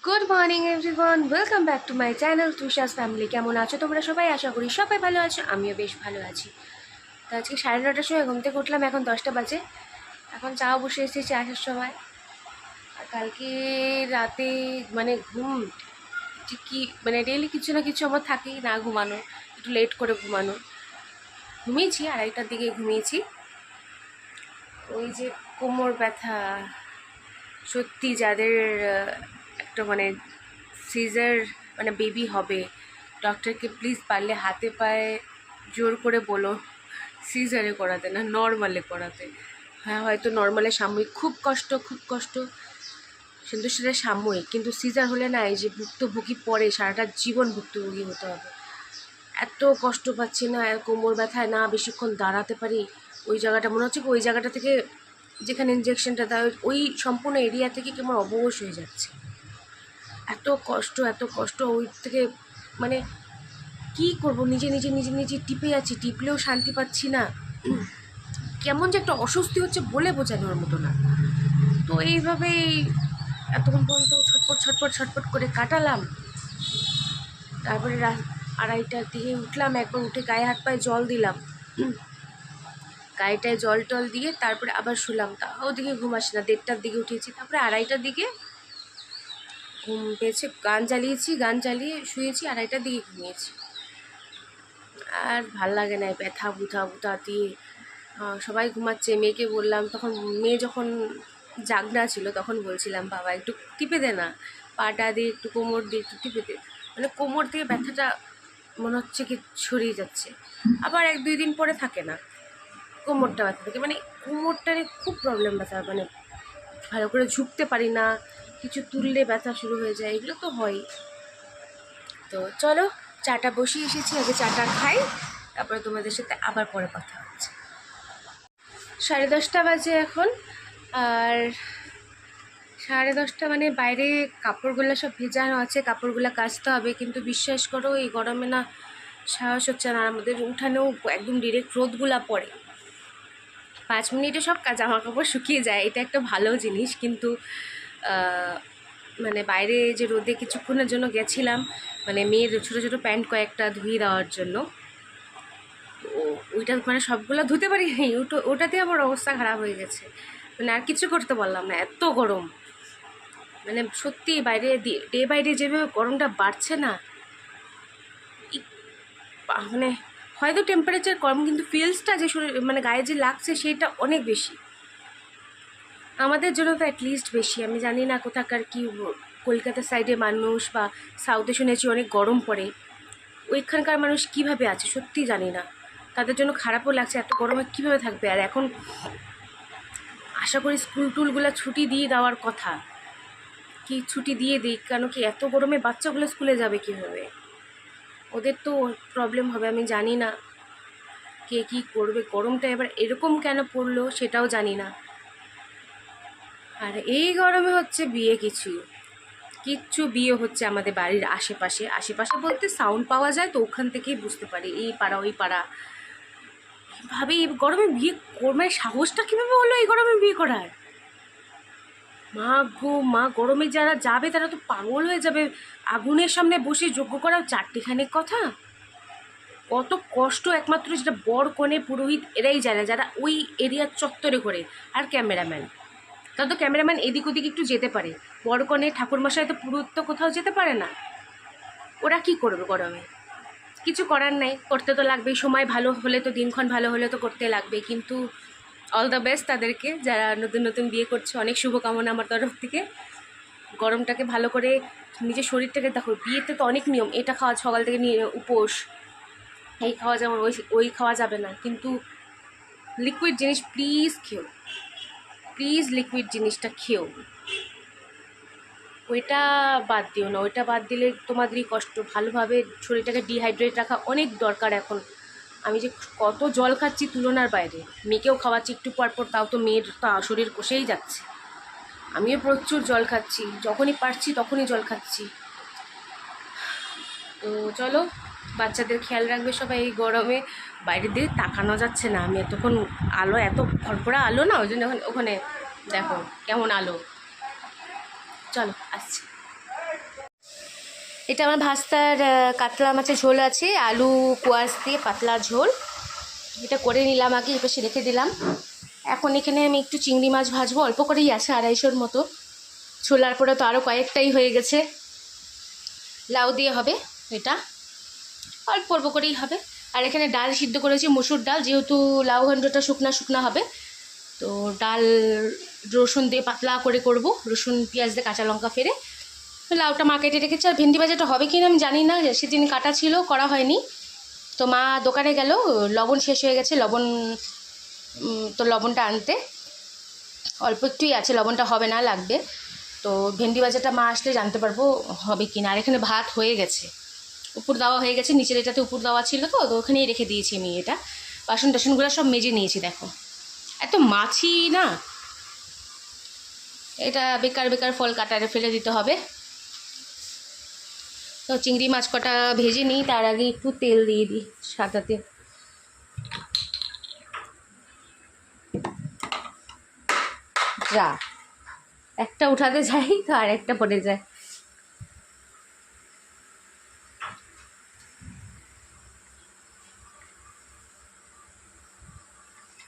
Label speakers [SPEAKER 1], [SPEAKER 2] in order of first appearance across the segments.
[SPEAKER 1] Good morning everyone, welcome back to my channel Tusha's family. কেমন আছো তোমরা সবাই? আশা করি সবাই ভালো আছো, আমিও বেশ ভালো আছি। তো আজকে 9:30টার সময় ঘুম থেকে উঠলাম, এখন 10টা বাজে। এখন চাও বসে এসেছি আসার সময়। আর কালকে রাতে মানে ঘুম যে কি মানে ডেইলি কিছু না কিছু আমার থাকেই, না ঘুমানো, একটু লেট করে ঘুমানো। ঘুমিয়েছি 2:30টার দিকে ঘুমিয়েছি। ওই যে কোমর ব্যথা, সত্যি যাদের একটা মানে সিজার মানে বেবি হবে, ডক্টরকে প্লিজ পারলে হাতে পায়ে জোর করে বলো সিজারে করাতে, না নর্মালে করাতে। হ্যাঁ, হয়তো নর্মালে সাময়িক খুব কষ্ট, খুব কষ্ট, কিন্তু সেটা সাময়িক। কিন্তু সিজার হলে না, এই যে ভুক্তভোগী পরে সারাটা জীবন ভুক্তভোগী হতে হবে। এত কষ্ট পাচ্ছি না, কোমর ব্যথায় না বেশিক্ষণ দাঁড়াতে পারি। ওই জায়গাটা মনে হচ্ছে কি ওই জায়গাটা থেকে যেখানে ইঞ্জেকশনটা দেয় ওই সম্পূর্ণ এরিয়া থেকে কেমন অবশ হয়ে যাচ্ছে। এত কষ্ট, এত কষ্ট। ওই থেকে মানে কি করব, নিজে নিজে নিজে নিজে টিপে যাচ্ছি, টিপলেও শান্তি পাচ্ছি না। কেমন যে একটা অস্বস্তি হচ্ছে বলে বোঝানোর মতো না। তো এইভাবেই এতক্ষণ পর্যন্ত ছটপট ছটপট ছটপট করে কাটালাম। তারপরে 2:30টার দিকে উঠলাম, একবার উঠে গায়ে হাত পায়ে জল দিলাম, গায়েটায় জল টল দিয়ে তারপরে আবার শুলাম। তাও দিকে ঘুম আসে না। 1:30টার দিকে উঠেছি, তারপরে 2:30টার দিকে ঘুম পেয়েছে, গান চালিয়েছি, গান চালিয়ে শুয়েছি, 2:30টার দিকে ঘুমিয়েছি। আর ভাল লাগে না ব্যথা বুথা বুথা দিয়ে। সবাই ঘুমাচ্ছে, মেয়েকে বললাম, তখন মেয়ে যখন জাগনা ছিল তখন বলছিলাম বাবা একটু টিপে দে না, পাটা দিয়ে একটু, কোমর দিয়ে একটু টিপে দে। মানে কোমর থেকে ব্যথাটা মনে হচ্ছে কি ছড়িয়ে যাচ্ছে। আবার 1-2 দিন পরে থাকে না, কোমরটা ব্যথা থাকে। মানে কোমরটারে খুব প্রবলেম, ব্যথা মানে ভালো করে ঝুঁকতে পারি না, কিছু তুললে ব্যথা শুরু হয়ে যায়, এগুলো তো হয়। তো চলো, চাটা বসিয়ে এসেছি, আগে চাটা খাই, তারপরে তোমাদের সাথে আবার পরে কথা হচ্ছে। 10:30 বাজে এখন। আর 10:30 মানে বাইরে কাপড়গুলো সব ভেজানো আছে, কাপড়গুলো কাচতে হবে, কিন্তু বিশ্বাস করো এই গরমে না সাহস হচ্ছে না। আমাদের উঠানেও একদম ডিরেক্ট রোদগুলা পড়ে, 5 মিনিটে সব জামা কাপড় শুকিয়ে যায়, এটা একটা ভালো জিনিস। কিন্তু মানে বাইরে যে রোদে কিছুক্ষণের জন্য গেছিলাম, মানে মেয়ের ছোটো ছোটো প্যান্ট কয়েকটা ধুয়ে দেওয়ার জন্য, তো ওইটা মানে সবগুলো ধুতে পারিনি, ওটাতে আমার অবস্থা খারাপ হয়ে গেছে। মানে আর কিছু করতে পারলাম না, এত গরম। মানে সত্যি বাইরে ডে বাই ডে যেভাবে গরমটা বাড়ছে না, মানে হয়তো টেম্পারেচার কম, কিন্তু ফিলসটা যে শরীর মানে গায়ে যে লাগছে সেটা অনেক বেশি। আমাদের জন্য তো অ্যাটলিস্ট বেশি। আমি জানি না কোথাকার কি, কলকাতা সাইডে মানুষ বা সাউথে শুনেছি অনেক গরম পড়ে, ওইখানকার মানুষ কিভাবে আছে সত্যি জানি না। তাদের জন্য খারাপও লাগছে, এত গরমে কীভাবে থাকবে। আর এখন আশা করি স্কুল টুলগুলো ছুটি দিয়ে দেওয়ার কথা, কি ছুটি দিয়ে দিই, কেন কি এত গরমে বাচ্চাগুলো স্কুলে যাবে কীভাবে, ওদের তো প্রবলেম হবে। আমি জানি না কে কী করবে, গরমটা এবার এরকম কেন পড়লো সেটাও জানি না। আর এই গরমে হচ্ছে বিয়ে কিচ্ছু বিয়ে হচ্ছে আমাদের বাড়ির আশেপাশে। আশেপাশে বলতে সাউন্ড পাওয়া যায়, তো ওখান থেকেই বুঝতে পারি এই পাড়া ওই পাড়া। কীভাবে এই গরমে বিয়ে মানে সাহসটা কীভাবে হলো এই গরমে বিয়ে করার? মা গো মা, গরমে যারা যাবে তারা তো পাগল হয়ে যাবে। আগুনের সামনে বসে যজ্ঞ করা 4টেখানেক কথা, কত কষ্ট একমাত্র যেটা বর কনে পুরোহিত এরাই জানে, যারা ওই এরিয়ার চত্বরে করে। আর ক্যামেরাম্যান, তাও তো ক্যামেরাম্যান এদিক ওদিক একটু যেতে পারে, বড় কনে ঠাকুরমশাই তো পুরোহিত তো কোথাও যেতে পারে না। ওরা কি করবে গরমে? কিছু করার নাই, করতে তো লাগবেই। সময় ভালো হলে তো, দিনক্ষণ ভালো হলে তো করতে লাগবে। কিন্তু অল দ্য বেস্ট তাদেরকে, যারা নতুন নতুন বিয়ে করছে, অনেক শুভকামনা আমার তরফ থেকে। গরমটাকে ভালো করে নিজের শরীরটাকে দেখো। বিয়েতে তো অনেক নিয়ম, এটা খাওয়া, সকাল থেকে নিয়ে উপোস, এই খাওয়া যেমন ওই খাওয়া যাবে না। কিন্তু লিকুইড জিনিস প্লিজ খেও, প্লিজ লিকুইড জিনিসটা খেও, ওইটা বাদ দিও না। ওইটা বাদ দিলে তোমাদেরই কষ্ট। ভালোভাবে শরীরটাকে ডিহাইড্রেট রাখা অনেক দরকার এখন। আমি যে কত জল খাচ্ছি তুলনার বাইরে, মেয়েকেও খাওয়াচ্ছি একটু পরপর, তাও তো মেয়ের তো শরীর কষেই যাচ্ছে। আমিও প্রচুর জল খাচ্ছি, যখনই পারছি তখনই জল খাচ্ছি। তো চলো, বাচ্চাদের খেয়াল রাখবে সবাই। এই গরমে বাইরের দিকে তাকানো যাচ্ছে না। আমি এতক্ষণ আলো, এত ভরপুরা আলো না, ওই জন্য ওখানে দেখো কেমন আলো। চলো আসছি। এটা আমার ভাস্তার কাতলা মাছের ঝোল আছে, আলু কোয়াশ দিয়ে পাতলা ঝোল। এটা করে নিলাম আগে, এপাশে রেখে দিলাম। এখন এখানে আমি একটু চিংড়ি মাছ ভাজবো, অল্প করেই আছে 250-র মতো। ছোলার পরে তো আরও কয়েকটাই হয়ে গেছে। লাউ দিয়ে হবে এটা, অল্প অল্প করেই হবে। আর এখানে ডাল সিদ্ধ করেছি, মসুর ডাল, যেহেতু লাউ ঘন্টটা শুকনা শুকনা হবে, তো ডাল রসুন দিয়ে পাতলা করে করব, রসুন পেঁয়াজ দিয়ে কাঁচা লঙ্কা ফেলে। লাউটা মা কেটে রেখেছে। আর ভেন্ডি ভাজাটা হবে কি না আমি জানি না, সেদিন কাটা ছিল, করা হয়নি। তো মা দোকানে গেল, লবণ শেষ হয়ে গেছে, তো লবণটা আনতে অল্প একটুই আছে, লবণটা হবে না, লাগবে। তো ভেন্ডি ভাজাটা মা আসলে জানতে পারবো হবে কি না। আর এখানে ভাত হয়ে গেছে, উপর দেওয়া হয়ে গেছে, নিচের এটাতে উপর দেওয়া ছিল, তো ওখানেই রেখে দিয়েছি আমি। এটা বাসন টাসনগুলো সব মেজে নিয়েছি। দেখো এত মাছি না, এটা বেকার বেকার ফল কাটারে ফেলে দিতে হবে। তো চিংড়ি মাছ কটা ভেজে নিই, তার আগে একটু তেল দিয়ে দিই সাদা তেল। যা একটা উঠাতে যাই তো আর একটা পড়ে যায়।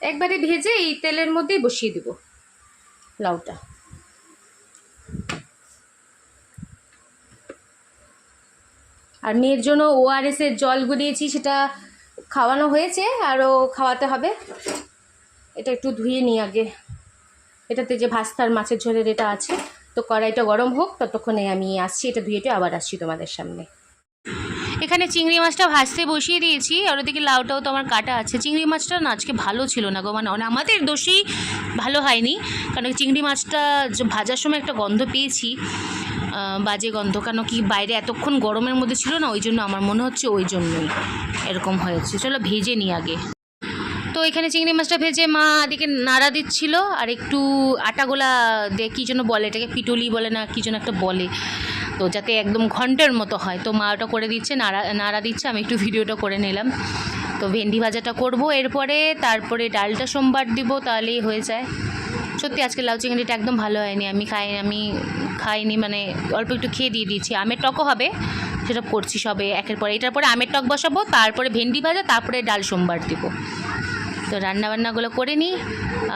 [SPEAKER 1] একবারে ভেজে এই তেলের মধ্যেই বসিয়ে দেব লাউটা। আর মেয়ের জন্য ORS এর জল গুলিয়েছি, সেটা খাওয়ানো হয়েছে, আরও খাওয়াতে হবে। এটা একটু ধুয়ে নিই আগে। এটাতে যে ভাস্তার মাছের ঝোলের এটা আছে, তো কড়াইটা গরম হোক, ততক্ষণে আমি আসছি, এটা ধুয়েটে আবার আসছি তোমাদের সামনে। এখানে চিংড়ি মাছটা ভাজতে বসিয়ে দিয়েছি, আর ওদিকে লাউটাও তো আমার কাটা আছে। চিংড়ি মাছটা না আজকে ভালো ছিল না গো, মানে আমাদের দোষেই ভালো হয়নি, কারণ চিংড়ি মাছটা ভাজার সময় একটা গন্ধ পেয়েছি, বাজে গন্ধ। কেন কি বাইরে এতক্ষণ গরমের মধ্যে ছিল না, ওই জন্য আমার মনে হচ্ছে ওই জন্যই এরকম হয়েছে। চলো ভেজে নিই আগে। তো এখানে চিংড়ি মাছটা ভেজে মা এদিকে নাড়া দিচ্ছিল, আর একটু আটাগোলা দিয়ে কী যেন বলে, এটাকে পিটুলি বলে না কী যেন একটা বলে, তো যাতে একদম ঘন্টের মতো হয়, তো মা ওটা করে দিচ্ছে, নাড়া দিচ্ছে। আমি একটু ভিডিওটা করে নিলাম। তো ভেন্ডি ভাজাটা করব এরপরে, তারপরে ডালটা সোমবার দিব, তাহলেই হয়ে যায়। সত্যি আজকে লাউ চিংড়িটা একদম ভালো হয়নি, আমি খাইনি, মানে অল্প একটু খেয়ে দিয়ে দিয়েছি। আমের টকও হবে, সেটা করছি সবে একের পরে। এটার পরে আমের টক বসাবো, তারপরে ভেন্ডি ভাজা, তারপরে ডাল সোমবার দিব। তো রান্নাবান্নাগুলো করে নিই।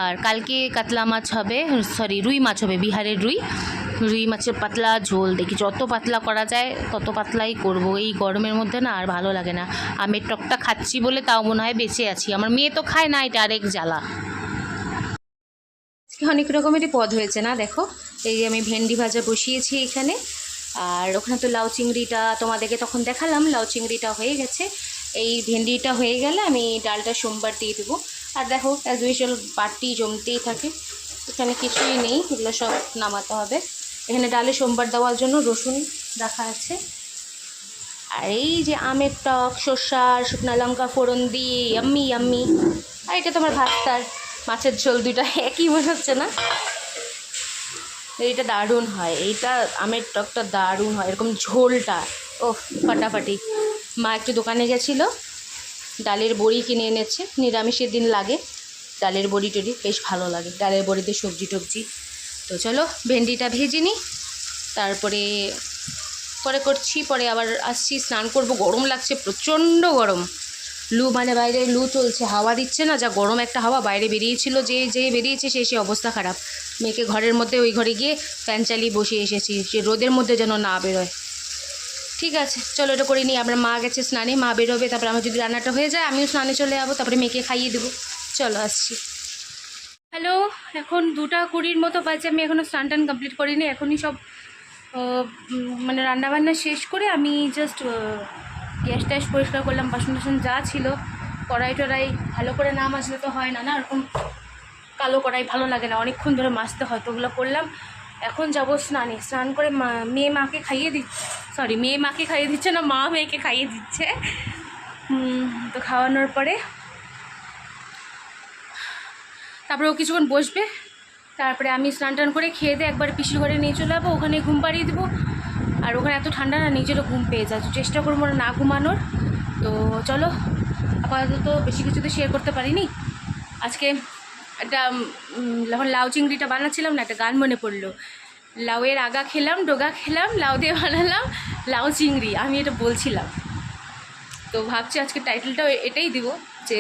[SPEAKER 1] আর কালকে কাতলা মাছ হবে, রুই মাছ হবে, বিহারের রুই মাছের পাতলা ঝোল। দেখি যত পাতলা করা যায় তত পাতলাই করব, এই গরমের মধ্যে না আর ভালো লাগে না। আমের টকটা খাচ্ছি বলে তাও মনে হয় বেঁচে আছি, আমার মেয়ে তো খায় না, এটা আরেক জ্বালা। অনেক রকমেরই পদ হয়েছে না, দেখো এই যে আমি ভেন্ডি ভাজা বসিয়েছি এখানে, আর ওখানে তো লাউ চিংড়িটা তোমাদেরকে তখন দেখালাম, লাউ চিংড়িটা হয়ে গেছে। এই ভেন্ডিটা হয়ে গেলে আমি ডালটা সোমবার দিয়ে দেবো। আর দেখো অ্যাজ ইউজুয়াল বাটি জমতেই থাকে, এখানে কিছুই নেই, এগুলো সব নামাতে হবে। এখানে ডালে সোমবার দেওয়ার জন্য রসুন রাখা আছে। আর এই যে আমের টক, সর্ষা আর শুকনো লঙ্কা ফোড়ন দিয়ে ইয়াম্মি ইয়াম্মি। আর এটা তোমার ভাস্তার মাছের ঝোল, দুইটা একই মনে হচ্ছে না? এইটা দারুণ হয়, এইটা আমের টকটা দারুণ হয়, এরকম ঝোলটা ও ফাটাফাটি। মা একটু দোকানে গেছিলো, ডালের বড়ি কিনে এনেছে, নিরামিষের দিন লাগে ডালের বড়ি টড়ি, বেশ ভালো লাগে ডালের বড়িতে সবজি টবজি। তো চলো ভেন্ডিটা ভেজে নিই, তারপরে করছি, পরে আবার আসছি, স্নান করব। গরম লাগছে, প্রচণ্ড গরম, মানে বাইরে লু চলছে, হাওয়া দিচ্ছে না, যা গরম একটা হাওয়া। বাইরে বেরিয়েছিল, যে বেরিয়েছে সে অবস্থা খারাপ। মেয়েকে ঘরের মধ্যে ওই ঘরে গিয়ে ফ্যান চালিয়ে বসে এসেছি, সে রোদের মধ্যে যেন না বেরোয়। ঠিক আছে চলো এটা করে নিই। আমরা মা গেছে স্নানে, মা বেরোবে, তারপরে আমার যদি রান্নাটা হয়ে যায় আমিও স্নানে চলে যাবো, তারপরে মেয়েকে খাইয়ে দেবো। চলো আসছি। হ্যালো, এখন 2:20 মতো বাজে, আমি এখনও স্নান টান কমপ্লিট করিনি। এখনই সব মানে রান্নাবান্না শেষ করে আমি জাস্ট গ্যাস ট্যাস পরিষ্কার করলাম, বাসন টাসন যা ছিল, কড়াই টড়াই ভালো করে না মাজলে তো হয় না, এরকম কালো কড়াই ভালো লাগে না, অনেকক্ষণ ধরে মাজতে হয়, তো ওগুলো করলাম। এখন যাবো স্নানে, স্নান করে মেয়ে মাকে খাইয়ে দিচ্ছে না, মা মেয়েকে খাইয়ে দিচ্ছে। তো খাওয়ানোর পরে তারপরে ও কিছুক্ষণ বসবে, তারপরে আমি স্নান টান করে খেয়ে দিয়ে একবার পিসির ঘরে নিয়ে চলে যাবো, ওখানে ঘুম পাড়িয়ে দেবো। আর ওখানে এত ঠান্ডা না, নিজেরও ঘুম পেয়ে যায়, চেষ্টা করবো না ঘুমানোর। তো চলো, আপাতত বেশি কিছু তো শেয়ার করতে পারিনি। আজকে একটা যখন লাউ চিংড়িটা বানাচ্ছিলাম না, একটা গান মনে পড়লো, লাউয়ের আগা খেলাম, ডোগা খেলাম, লাউ দিয়ে বানালাম লাউ চিংড়ি। আমি এটা বলছিলাম, তো ভাবছি আজকে টাইটেলটাও এটাই দিব যে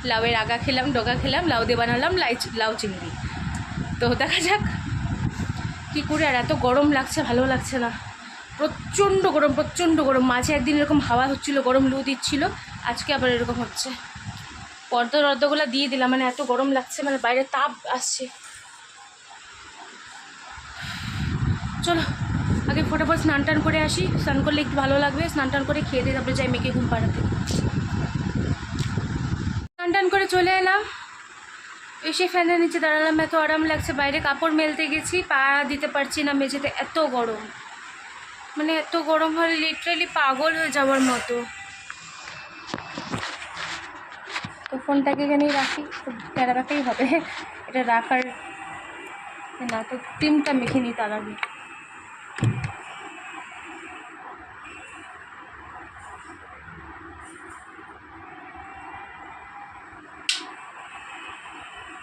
[SPEAKER 1] লাউয়ের আগা খেলাম, ডগা খেলাম, লাউ দিয়ে বানালাম লাউ চিংড়ি। তো দেখা যাক কী করে। আর এত গরম লাগছে, ভালো লাগছে না, প্রচণ্ড গরম, প্রচণ্ড গরম। মাঝে একদিন এরকম হাওয়া হচ্ছিলো, গরম লু দিচ্ছিল, আজকে আবার এরকম হচ্ছে। পর্দাগুলো দিয়ে দিলাম, মানে এত গরম লাগছে, মানে বাইরে তাপ আসছে। চলো আগে ফটাফট স্নান টান করে আসি, স্নান করলে একটু ভালো লাগবে। স্নান টান করে খেয়ে দিয়ে তারপরে যাই মেয়েকে ঘুম পাড়াতে। স্নান টান করে চলে এলাম, এসে ফ্যানের নিচে দাঁড়ালাম, এত আরাম লাগছে। বাইরে কাপড় মেলতে গেছি, পা দিতে পারছি না মেঝেতে, এত গরম, মানে এত গরম হলে লিটারালি পাগল হয়ে যাওয়ার মতো। তো ফোনটাকে এখানেই রাখি, প্যারা ব্যাপাই হবে এটা রাখার না। তো ক্রিমটা মেখে নিই তার আগে।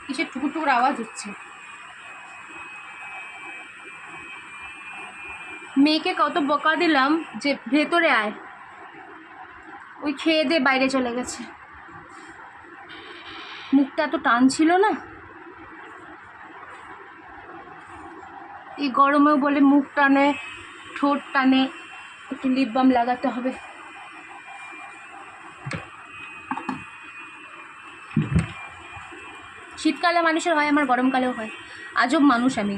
[SPEAKER 1] কিসের টুকুর টুকুর আওয়াজ হচ্ছে? মেয়েকে কত বকা দিলাম যে ভেতরে আয়, ওই খেয়ে দিয়ে বাইরে চলে গেছে। মুখটা এত টান ছিল না, এই গরমেও বলে মুখ টানে, ঠোঁট টানে, একটু লিপ বাম লাগাতে হবে। শীতকালে মানুষের হয়, আমার গরমকালেও হয়, আজব মানুষ আমি।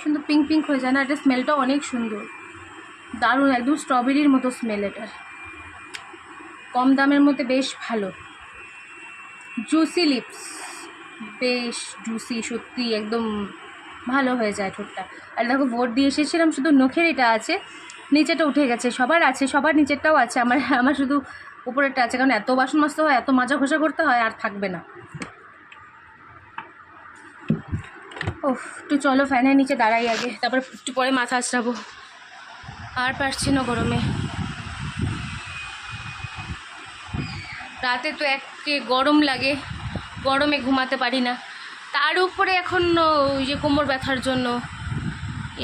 [SPEAKER 1] সুন্দর পিঙ্ক পিঙ্ক হয়ে যায় না? এটা স্মেলটা অনেক সুন্দর, দারুণ, একদম স্ট্রবেরির মতো স্মেল এটার। কম দামের মধ্যে বেশ ভালো, জুসি লিপস, বেশ জুসি, সত্যি একদম ভালো হয়ে যায় ঠোঁটটা। আর দেখো ভোট দিয়ে এসেছিলাম, শুধু নখের এটা আছে, নিচেটা উঠে গেছে। সবার আছে, সবার নিচেরটাও আছে, আমার শুধু উপরেরটা আছে, কারণ এত বাসন মাজতে হয়, এত মাজা ঘষা করতে হয়, আর থাকবে না। ও একটু চলো ফ্যানের নিচে দাঁড়াই আগে, তারপর একটু পরে মাথা আঁচড়াবো। আর পারছি না গরমে। রাতে তো একে গরম লাগে, গরমে ঘুমাতে পারি না, তার উপরে এখন ওই যে কোমর ব্যথার জন্য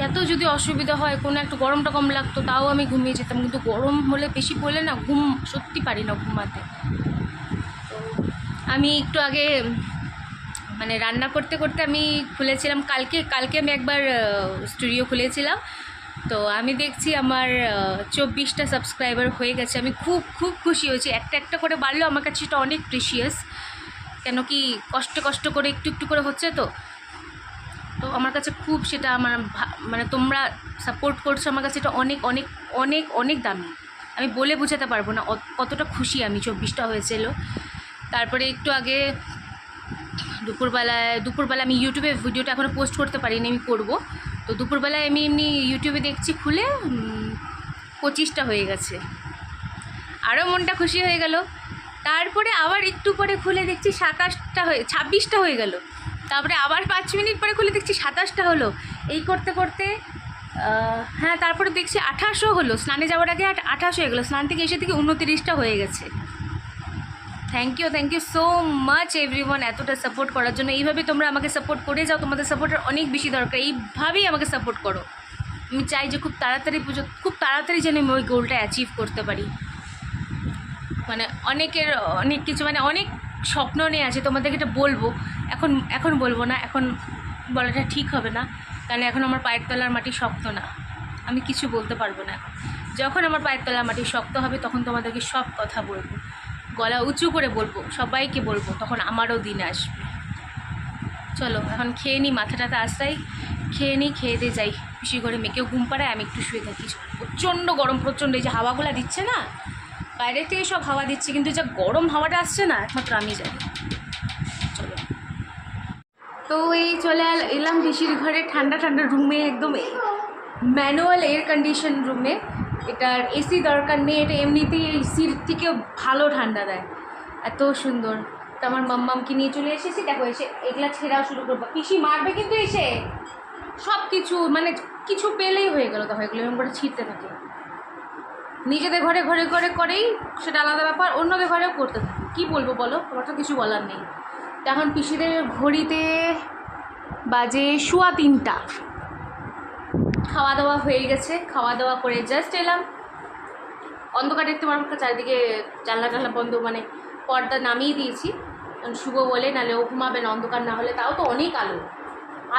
[SPEAKER 1] এত যদি অসুবিধা হয়, কোনো একটু গরমটা কম লাগতো তাও আমি ঘুমিয়ে যেতাম, কিন্তু গরম হলে বেশি পড়লে না ঘুম সত্যি পারি না ঘুমাতে। তো আমি একটু আগে মানে রান্না করতে করতে আমি খুলেছিলাম, কালকে আমি একবার স্টুডিও খুলেছিলাম, তো আমি দেখছি আমার 24টা সাবস্ক্রাইবার হয়ে গেছে। আমি খুব খুব খুশি হয়েছি, একটা একটা করে বাড়লেও আমার কাছে সেটা অনেক প্রিশিয়াস, কেন কি কষ্ট করে একটু একটু করে হচ্ছে, তো আমার কাছে খুব সেটা আমার মানে তোমরা সাপোর্ট করছো আমার কাছে, এটা অনেক অনেক অনেক অনেক দামি, আমি বলে বোঝাতে পারবো না কতটা খুশি আমি। 24টা হয়েছিল। তারপরে একটু আগে দুপুরবেলা আমি ইউটিউবে ভিডিওটা এখনও পোস্ট করতে পারিনি, আমি করবো। তো দুপুরবেলায় আমি এমনি ইউটিউবে দেখছি, খুলে 25টা হয়ে গেছে, আরও মনটা খুশি হয়ে গেল। তারপরে আবার একটু পরে খুলে দেখছি 26টা হয়ে গেল, তারপরে আবার 5 মিনিট পরে খুলে দেখছি 27টা হলো। এই করতে করতে হ্যাঁ, তারপরে দেখছি 28ও হলো, স্নানে যাওয়ার আগে 28 হয়ে গেলো, স্নান থেকে এসে থেকে 29টা হয়ে গেছে। Thank you so much everyone এতটা সাপোর্ট করার জন্য। এইভাবে তোমরা আমাকে সাপোর্ট করে যাও, তোমাদের সাপোর্টের অনেক বেশি দরকার, এইভাবেই আমাকে সাপোর্ট করো। আমি চাই যে খুব তাড়াতাড়ি যেন আমি ওই গোলটা অ্যাচিভ করতে পারি। মানে অনেকের অনেক কিছু, মানে অনেক স্বপ্ন নিয়ে আছে, তোমাদেরকে এটা বলবো, এখন বলবো না, এখন বলাটা ঠিক হবে না, কারণ এখন আমার পায়ের তলার মাটি শক্ত না, আমি কিছু বলতে পারবো না। যখন আমার পায়ের তলার মাটি শক্ত হবে তখন তোমাদেরকে সব কথা বলবো, গলা উঁচু করে বলবো, সবাইকে বলবো, তখন আমারও দিন আসবে। চলো এখন খেয়ে নিই, মাথা টাথা আস্তাই খেয়ে নিই, খেয়ে দিয়ে যাই পিসি ঘরে, মেয়েকেও ঘুম পাড়ায়, আমি একটু শুয়ে থাকি। প্রচণ্ড গরম, প্রচণ্ড, এই যে হাওয়াগুলো দিচ্ছে না, বাইরে থেকে সব হাওয়া দিচ্ছে, কিন্তু যা গরম হাওয়াটা আসছে না, একমাত্র আমি জানি। চলো, তো এই চলে এলাম পিসির ঘরে, ঠান্ডা ঠান্ডা রুমে, একদম ম্যানুয়াল এয়ার কন্ডিশন রুমে। এটার এসি দরকার নেই, এটা এমনিতেই এসির থেকেও ভালো ঠান্ডা দেয়, এত সুন্দর। তো আমার মাম্মামকে নিয়ে চলে এসেছি, দেখো এসে এগুলা ছেঁড়াও শুরু করবো, পিসি মারবে কিন্তু এসে, সব কিছু মানে কিছু পেলেই হয়ে গেল, দেখো এগুলো এরকম করে ছিঁড়তে থাকে। নিজেদের ঘরে ঘরে ঘরে করেই সেটা আলাদা ব্যাপার, অন্যদের ঘরেও করতে থাকে। কী বলবো বলো, আমার তো কিছু বলার নেই। তো এখন পিসিদের ঘড়িতে বাজে 3:15। খাওয়া দাওয়া হয়ে গেছে, খাওয়া দাওয়া করে জাস্ট এলাম। অন্ধকার দেখতে পারবো, চারিদিকে জানলা টানলা বন্ধ, মানে পর্দা নামিয়ে দিয়েছি। শুভ বলে নাহলে ও ঘুমাবে না অন্ধকার না হলে, তাও তো অনেক আলো,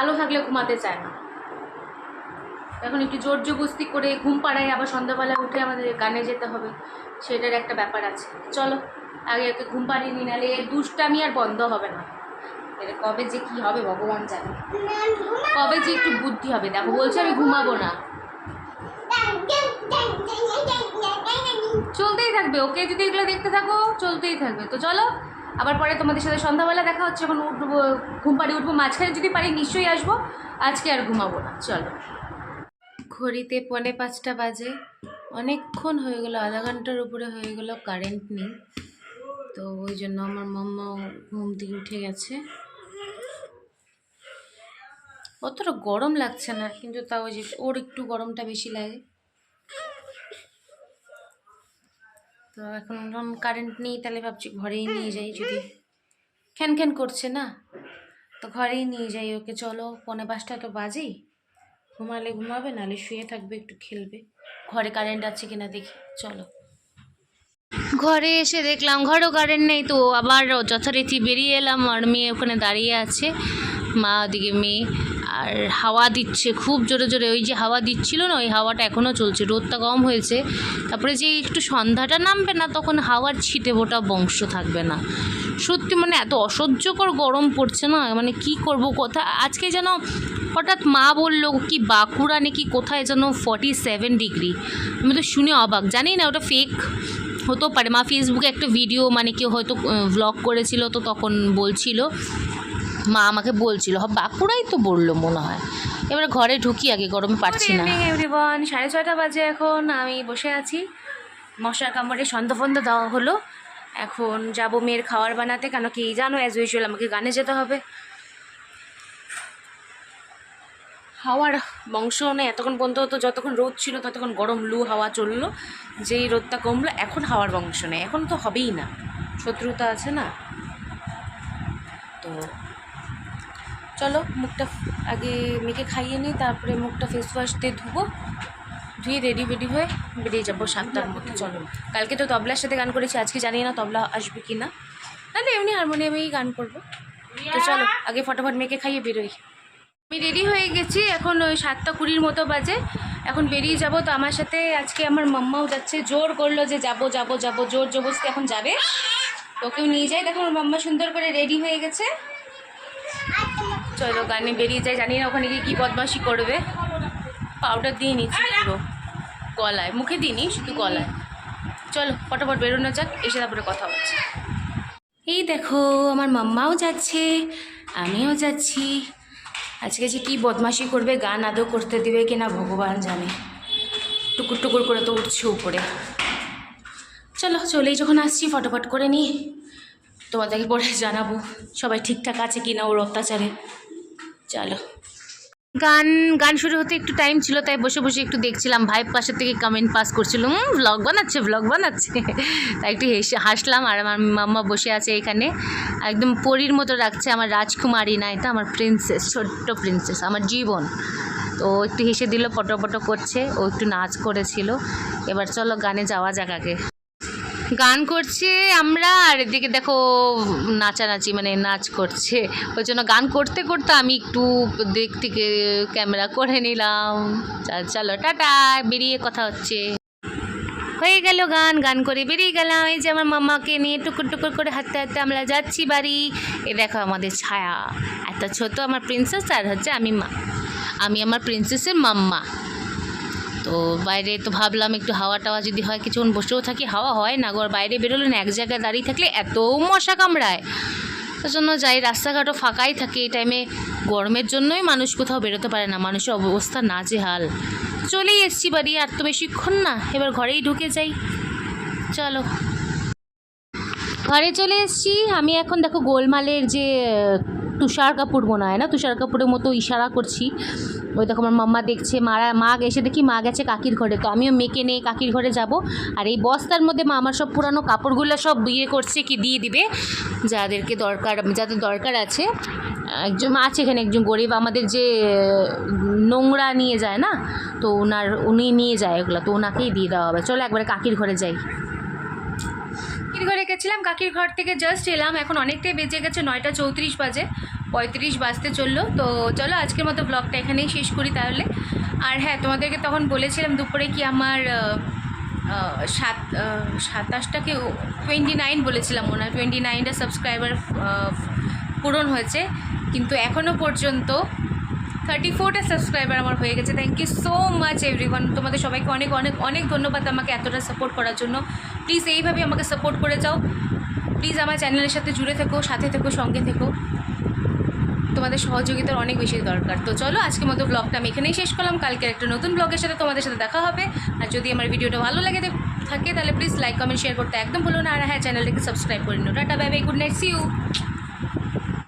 [SPEAKER 1] আলো থাকলে ঘুমাতে চায় না। এখন একটু জোর জবস্তি করে ঘুম পাড়ায়, আবার সন্ধ্যাবেলা উঠে আমাদের গানে যেতে হবে, সেটার একটা ব্যাপার আছে। চলো আগে ওকে ঘুম পাড়িয়ে নি, নাহলে এর দুষ্টামি আর বন্ধ হবে না। এর কবে যে কি হবে ভগবান জানে, কবে যে একটু বুদ্ধি হবে। দেখো বলছে আমি ঘুমাবো না, চলতেই থাকবে। ওকে যদি এগুলো দেখতে থাকো চলতেই থাকবে। তো চলো আবার পরে তোমাদের সাথে সন্ধ্যাবেলা দেখা হচ্ছে। এখন উঠবো, ঘুম পাড়িয়ে উঠবো, মাঝখানে যদি পারি নিশ্চয়ই আসবো, আজকে আর ঘুমাবো না। চলো, ঘড়িতে 4:45 বাজে, অনেকক্ষণ হয়ে গেল, আধা ঘন্টার উপরে হয়ে গেল কারেন্ট নেই। তো ওই জন্য আমার মাম্মা ঘুম থেকে উঠে গেছে। অতটা গরম লাগছে না, কিন্তু তাও যে ওর একটু গরমটা বেশি লাগে। তো এখন কারেন্ট নেই, তাহলে ভাবছি ঘরেই নিয়ে যাই, যদি খ্যান খ্যান করছে না তো ঘরেই নিয়ে যাই ওকে। চলো 4:45 তো বাজেই, ঘুমালে ঘুমাবে, নাহলে শুয়ে থাকবে, একটু খেলবে। ঘরে কারেন্ট আছে কিনা দেখি। চলো, ঘরে এসে দেখলাম ঘরেও কারেন্ট নেই, তো আবার যথারীতি বেরিয়ে এলাম। আর মেয়ে ওখানে দাঁড়িয়ে আছে, মা ওদিকে মেয়ে, আর হাওয়া দিচ্ছে খুব জোরে জোরে। ওই যে হাওয়া দিচ্ছিল না, ওই হাওয়াটা এখনও চলছে। রোদটা কম হয়েছে, তারপরে যে একটু সন্ধ্যাটা নামবে না, তখন হাওয়ার ছিটে ফোটা বংশ থাকবে না। সত্যি মানে এত অসহ্যকর গরম পড়ছে না, মানে কি করব। আজকে যেন হঠাৎ মা বললো কি বাঁকুড়া নাকি কোথায় যেন 47 ডিগ্রি। আমি তো শুনে অবাক, জানি না ওটা ফেক হতেও পারে। মা ফেসবুকে একটা ভিডিও, মানে কেউ হয়তো ভ্লগ করেছিল, তো তখন বলছিল, মা আমাকে বলছিল বাঁকুড়াই তো বললো মনে হয়। এবার ঘরে ঢুকি আগে, গরমে পারছি না। এভরিওয়ান, 6:30 বাজে এখন। আমি বসে আছি, মশার কামড়ে সন্ধ্যা ফন্ধা দেওয়া হলো। এখন যাব মেয়ের খাবার বানাতে, কেন কি জানো, অ্যাজ ইউজুয়াল আমাকে গানে যেতে হবে। হাওয়ার বংশ নেই এতক্ষণ পর্যন্ত, তো যতক্ষণ রোদ ছিল ততক্ষণ গরম লু হাওয়া চললো। যেই রোদটা কমলো এখন হাওয়ার বংশ নেই, এখন তো হবেই না, শত্রুতা আছে না। তো চলো মুখটা আগে মেয়েকে খাইয়ে নিই, তারপরে মুখটা ফেস ওয়াশ দিয়ে ধুয়ে রেডি হয়ে বেরিয়ে যাবো 7টার মধ্যে। চলো, কালকে তো তবলার সাথে গান করেছি, আজকে জানি না তবলা আসবে কি না, নাহলে এমনি হারমোনিয়ামেই গান করবো। তো চলো আগে ফটাফট মেয়েকে খাইয়ে বেরোই। আমি রেডি হয়ে গেছি, এখন ওই 7:20 মতো বাজে, এখন বেরিয়ে যাব। তো আমার সাথে আজকে আমার মাম্মাও যাচ্ছে, জোর করলো যে যাবো জোর জবরদস্তি এখন যাবে। তোকেও নিয়ে যাই। দেখো আমার মাম্মা সুন্দর করে রেডি হয়ে গেছে। চলো গানে বেরিয়ে যাই, জানি না ওখানে গিয়ে কী বদমাশি করবে। পাউডার দিয়ে নিচ্ছি পুরো গলায়, মুখে দিইনি, শুধু গলায়। চলো ফটাফট বেরোনো যাক, এসে তারপরে কথা হচ্ছে। এই দেখো আমার মাম্মাও যাচ্ছে, আমিও যাচ্ছি। আজকে যে কী বদমাশি করবে, গান আদৌ করতে দিবে কিনা ভগবান জানে। টুকুর টুকুর করে তো উঠছে উপরে। চলো চলেই যখন আসছি ফটাফট করে নিই, তোমাদেরকে পরে জানাবো সবাই ঠিকঠাক আছে কিনা ওর অত্যাচারে। চলো, গান শুরু হতে একটু টাইম ছিল, তাই বসে বসে একটু দেখছিলাম। ভাই পাশের থেকে কমেন্ট পাস করছিল, ভ্লগ বানাচ্ছে তাই একটু হাসলাম। আর আমার মাম্মা বসে আছে এখানে, একদম পরীর মতো রাখছে। আমার রাজকুমারী না, এটা আমার প্রিন্সেস, ছোট্ট প্রিন্সেস, আমার জীবন। তো একটু হেসে দিল, পটো করছে, ও একটু নাচ করেছিল। এবার চলো গানে যাওয়া যাক আগে। গান করছে আমরা, আর এদিকে দেখো নাচানাচি, মানে নাচ করছে। ওই জন্য গান করতে করতে আমি একটু দিক থেকে ক্যামেরা করে নিলাম। চলো টাটা, বেরিয়ে কথা হচ্ছে। হয়ে গেল গান করে বেরিয়ে গেলাম। এই যে আমার মাম্মাকে নিয়ে টুকুর টুকুর করে হাঁটতে হাঁটতে আমরা যাচ্ছি বাড়ি। এ দেখো আমাদের ছায়া, এত ছোট আমার প্রিন্সেস, আর হচ্ছে আমি আমার প্রিন্সেসের মাম্মা। তো বাইরে তো ভাবলাম একটু হাওয়া টাওয়া যদি হয়, কিছুক্ষণ বসেও থাকি। হাওয়া হয় না গো, বাইরে বেরোলে না, এক জায়গায় দাঁড়িয়ে থাকলে এত মশা কামড়ায়। তার জন্য যাই, রাস্তাঘাটও ফাঁকাই থাকে এই টাইমে। গরমের জন্যই মানুষ কোথাও বেরোতে পারে না, মানুষের অবস্থা নাজেহাল। চলেই এসছি বাড়ি, আর তো বেশিক্ষণ না, এবার ঘরেই ঢুকে যাই। চলো ঘরে চলে এসছি আমি। এখন দেখো গোলমালের যে তুষার কাপুর মনে হয় না, তুষার কাপুরের মতো ইশারা করছি।
[SPEAKER 2] ওই দেখো আমার মাম্মা দেখছে, মা এসে দেখি মা গেছে কাকির ঘরে, তো আমিও মেয়েকে নিয়ে কাকির ঘরে যাব। আর এই বস্তার মধ্যে মা আমার সব পুরানো কাপড়গুলো সব বিয়ে করছে কি দিয়ে দিবে যাদের দরকার আছে। একজন আছে এখানে, একজন গরিব আমাদের যে নোংরা নিয়ে যায় না, তো উনি নিয়ে যায় এগুলো, তো ওনাকেই দিয়ে দেওয়া হবে। চলো একবারে কাকির ঘরে যাই। কাকির ঘরে গেছিলাম, কাকির ঘর থেকে জাস্ট এলাম, এখন অনেকটাই বেজে গেছে, 9:34 বাজে, 35 বাজতে চললো। তো চলো আজকের মতো ব্লগটা এখানেই শেষ করি তাহলে। আর হ্যাঁ, তোমাদেরকে তখন বলেছিলাম দুপুরে কি আমার 27টাকে 29 বলেছিলাম মনে হয়, 29টা সাবস্ক্রাইবার পূরণ হয়েছে, কিন্তু এখনও পর্যন্ত 34টা সাবস্ক্রাইবার আমার হয়ে গেছে। Thank you so much everyone, তোমাদের সবাইকে অনেক অনেক অনেক ধন্যবাদ আমাকে এতটা সাপোর্ট করার জন্য। প্লিজ এইভাবে আমাকে সাপোর্ট করে যাও, প্লিজ আমার চ্যানেলের সাথে জুড়ে থেকো, সাথে থেকো, সঙ্গে থেকো, তোমাদের সহযোগিতার অনেক বেশি দরকার। তো চলো আজকের মতো ব্লগটা আমি এখানেই শেষ করলাম, কালকের একটা নতুন ব্লগের সাথে তোমাদের সাথে দেখা হবে। আর যদি আমার ভিডিওটা ভালো লাগে থাকে তাহলে প্লিজ লাইক কমেন্ট শেয়ার করতে একদম ভুলো না। আর হ্যাঁ, চ্যানেলটাকে সাবস্ক্রাইব করে নিও। Tata, bye bye, good night, see you.